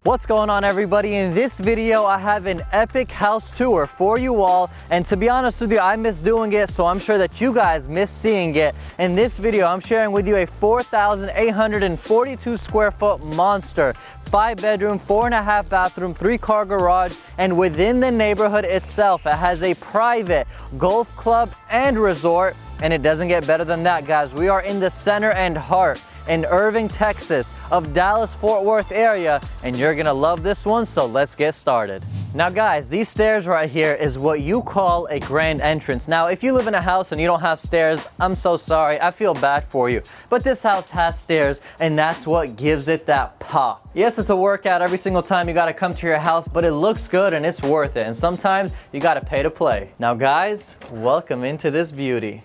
What's going on, everybody? In this video I have an epic house tour for you all, and to be honest with you, I miss doing it, so I'm sure that you guys miss seeing it. In this video I'm sharing with you a 4,842 square foot monster, 5-bedroom, 4.5 bathroom, 3-car garage, and within the neighborhood itself it has a private golf club and resort. And it doesn't get better than that, guys. We are in the center and heart in Irving, Texas of Dallas-Fort Worth area, and you're gonna love this one, so let's get started. Now guys, these stairs right here is what you call a grand entrance. Now if you live in a house and you don't have stairs, I'm so sorry, I feel bad for you. But this house has stairs, and that's what gives it that pop. Yes, it's a workout every single time you gotta come to your house, but it looks good and it's worth it, and sometimes you gotta pay to play. Now guys, welcome into this beauty.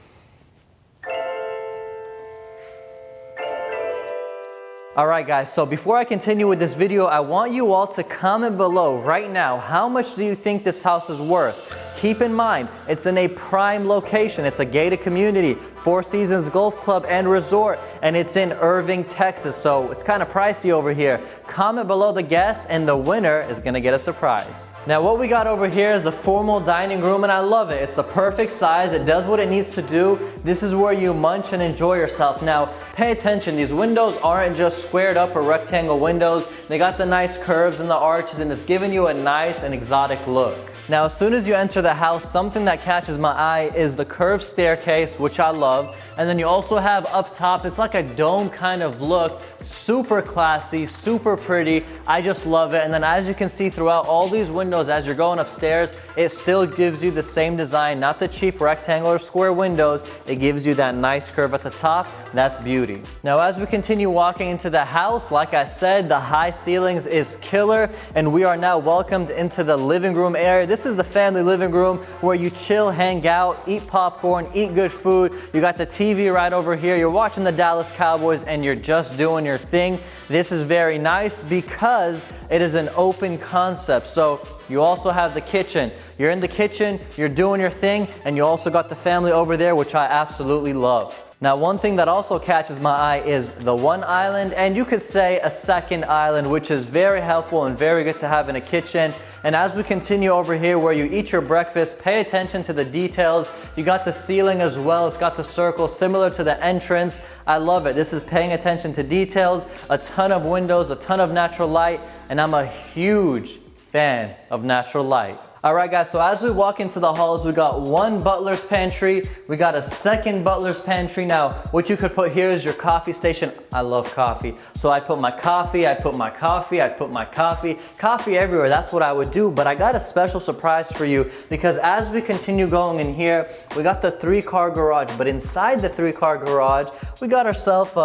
Alright guys, so before I continue with this video, I want you all to comment below right now, how much do you think this house is worth? Keep in mind, it's in a prime location. It's a gated community, Four Seasons Golf Club and Resort, and it's in Irving, Texas, so it's kind of pricey over here. Comment below the guess, and the winner is gonna get a surprise. Now what we got over here is the formal dining room, and I love it. It's the perfect size. It does what it needs to do. This is where you munch and enjoy yourself. Now, pay attention. These windows aren't just squared up or rectangle windows. They got the nice curves and the arches, and it's giving you a nice and exotic look. Now, as soon as you enter the house, something that catches my eye is the curved staircase, which I love. And then you also have up top, it's like a dome kind of look, super classy, super pretty. I just love it. And then as you can see throughout all these windows, as you're going upstairs, it still gives you the same design, not the cheap rectangular square windows. It gives you that nice curve at the top. That's beauty. Now, as we continue walking into the house, like I said, the high ceilings is killer, and we are now welcomed into the living room area. This is the family living room where you chill, hang out, eat popcorn, eat good food. You got the TV right over here. You're watching the Dallas Cowboys and you're just doing your thing. This is very nice because it is an open concept. So you also have the kitchen. You're in the kitchen, you're doing your thing, and you also got the family over there, which I absolutely love. Now, one thing that also catches my eye is the one island, and you could say a second island, which is very helpful and very good to have in a kitchen. And as we continue over here where you eat your breakfast, pay attention to the details. You got the ceiling as well. It's got the circle similar to the entrance. I love it. This is paying attention to details, a ton of windows, a ton of natural light, and I'm a huge fan of natural light. Alright guys, so as we walk into the halls, we got one butler's pantry, we got a second butler's pantry. Now, what you could put here is your coffee station. I love coffee. So I put my coffee, I put my coffee, I put my coffee. Coffee everywhere, that's what I would do. But I got a special surprise for you, because as we continue going in here, we got the 3-car garage. But inside the 3-car garage, we got ourselves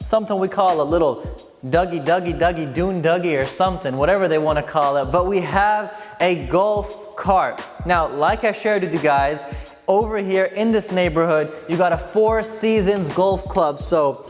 something we call a little Dougie, Dune Dougie or something, whatever they want to call it. But we have a golf cart. Now, like I shared with you guys, over here in this neighborhood, you got a Four Seasons Golf Club. So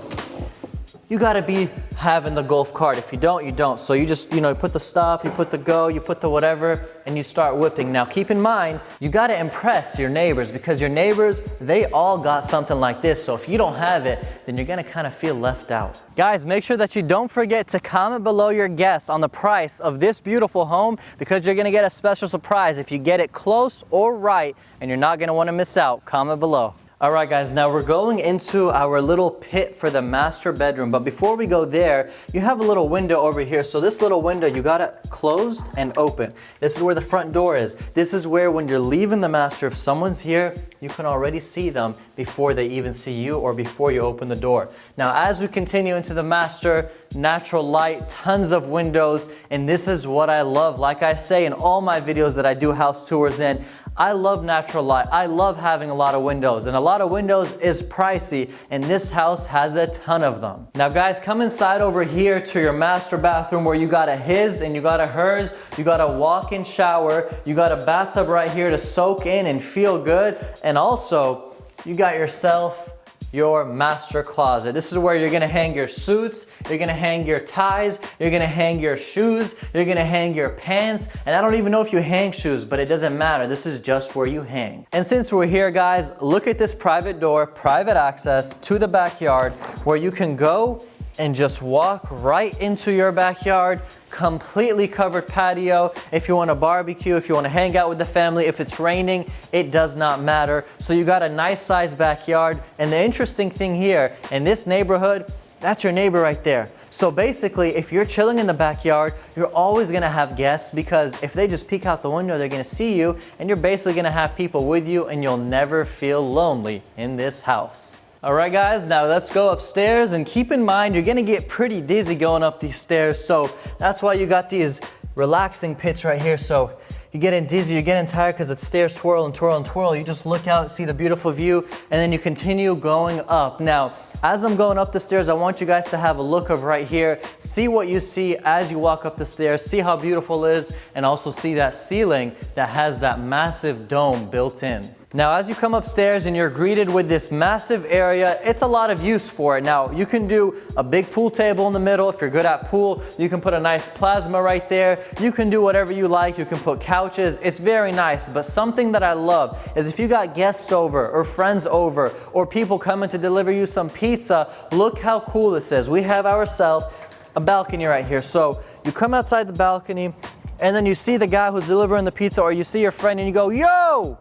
you got to be having the golf cart. If you don't, you don't. So you just, you put the stop, you put the go, you put the whatever, and you start whipping. Now keep in mind, you got to impress your neighbors, because your neighbors, they all got something like this. So if you don't have it, then you're going to kind of feel left out. Guys, make sure that you don't forget to comment below your guess on the price of this beautiful home, because you're going to get a special surprise if you get it close or right, and you're not going to want to miss out. Comment below. Alright guys, now we're going into our little pit for the master bedroom, but before we go there, you have a little window over here. So this little window, you got it closed and open. This is where the front door is. This is where, when you're leaving the master, if someone's here, you can already see them before they even see you or before you open the door. Now as we continue into the master, natural light, tons of windows, and this is what I love. Like I say in all my videos that I do house tours in, I love natural light. I love having a lot of windows, and a lot of windows is pricey, and this house has a ton of them. Now guys, come inside over here to your master bathroom, where you got a his and you got a hers. You got a walk-in shower. You got a bathtub right here to soak in and feel good. And also, you got yourself your master closet. This is where you're gonna hang your suits, you're gonna hang your ties, you're gonna hang your shoes, you're gonna hang your pants, and I don't even know if you hang shoes, but it doesn't matter. This is just where you hang. And since we're here, guys, look at this private door, private access to the backyard, where you can go and just walk right into your backyard. Completely covered patio. If you want to barbecue, if you want to hang out with the family, if it's raining, it does not matter. So you got a nice sized backyard. And the interesting thing here, in this neighborhood, that's your neighbor right there. So basically, if you're chilling in the backyard, you're always gonna have guests, because if they just peek out the window, they're gonna see you, and you're basically gonna have people with you, and you'll never feel lonely in this house. All right, guys, now let's go upstairs, and keep in mind, you're gonna get pretty dizzy going up these stairs, so that's why you got these relaxing pits right here. So you're getting dizzy, you're getting tired because the stairs twirl and twirl and twirl. You just look out, see the beautiful view, and then you continue going up. Now, as I'm going up the stairs, I want you guys to have a look of right here. See what you see as you walk up the stairs. See how beautiful it is, and also see that ceiling that has that massive dome built in. Now, as you come upstairs and you're greeted with this massive area, it's a lot of use for it. Now, you can do a big pool table in the middle if you're good at pool. You can put a nice plasma right there. You can do whatever you like. You can put couches. It's very nice. But something that I love is if you got guests over or friends over or people coming to deliver you some pizza, look how cool this is. We have ourselves a balcony right here. So you come outside the balcony and then you see the guy who's delivering the pizza, or you see your friend and you go, "Yo,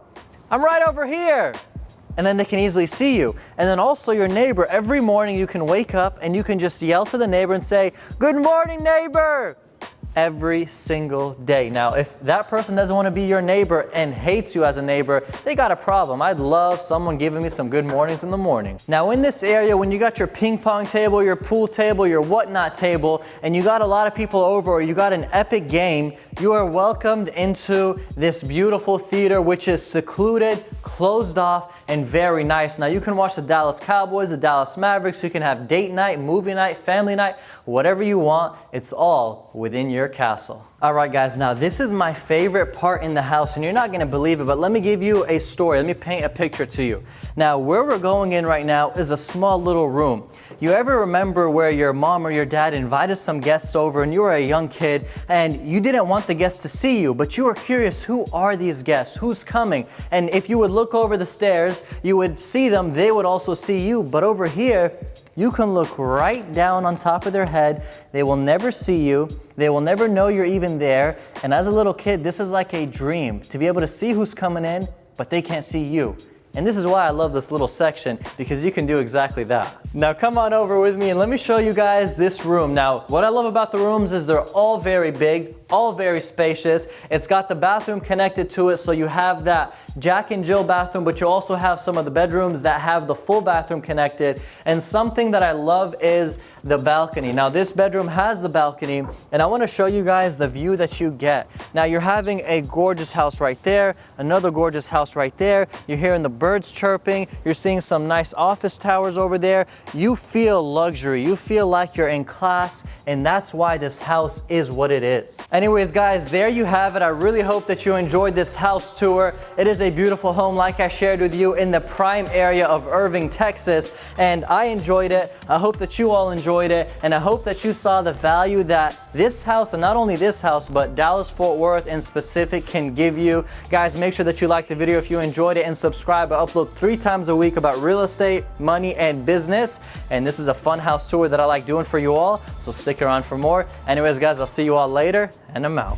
I'm right over here." And then they can easily see you. And then also your neighbor, every morning you can wake up and you can just yell to the neighbor and say, "Good morning, neighbor," every single day. Now, if that person doesn't want to be your neighbor and hates you as a neighbor, they got a problem. I'd love someone giving me some good mornings in the morning. Now, in this area, when you got your ping pong table, your pool table, your whatnot table, and you got a lot of people over, or you got an epic game, you are welcomed into this beautiful theater, which is secluded, closed off, and very nice. Now, you can watch the Dallas Cowboys, the Dallas Mavericks. You can have date night, movie night, family night, whatever you want. It's all within your castle. All right, guys, now this is my favorite part in the house, and you're not gonna believe it, but let me give you a story. Let me paint a picture to you. Now, where we're going in right now is a small little room. You ever remember where your mom or your dad invited some guests over and you were a young kid and you didn't want the guests to see you, but you were curious, who are these guests? Who's coming? And if you would look over the stairs, you would see them, they would also see you. But over here, you can look right down on top of their head. They will never see you. They will never know you're even there. And as a little kid, this is like a dream, to be able to see who's coming in, but they can't see you. And this is why I love this little section, because you can do exactly that. Now come on over with me and let me show you guys this room. Now, what I love about the rooms is they're all very big, all very spacious. It's got the bathroom connected to it, so you have that Jack and Jill bathroom, but you also have some of the bedrooms that have the full bathroom connected. And something that I love is the balcony. Now this bedroom has the balcony, and I want to show you guys the view that you get. Now you're having a gorgeous house right there, another gorgeous house right there. You're hearing the birds chirping. You're seeing some nice office towers over there. You feel luxury. You feel like you're in class, and that's why this house is what it is. Anyways, guys, there you have it. I really hope that you enjoyed this house tour. It is a beautiful home, like I shared with you, in the prime area of Irving, Texas, and I enjoyed it. I hope that you all enjoyed it, and I hope that you saw the value that this house, and not only this house, but Dallas-Fort Worth in specific, can give you. Guys, make sure that you like the video if you enjoyed it, and subscribe. I upload 3 times a week about real estate, money, and business, and this is a fun house tour that I like doing for you all, so stick around for more. Anyways, guys, I'll see you all later, and I'm out.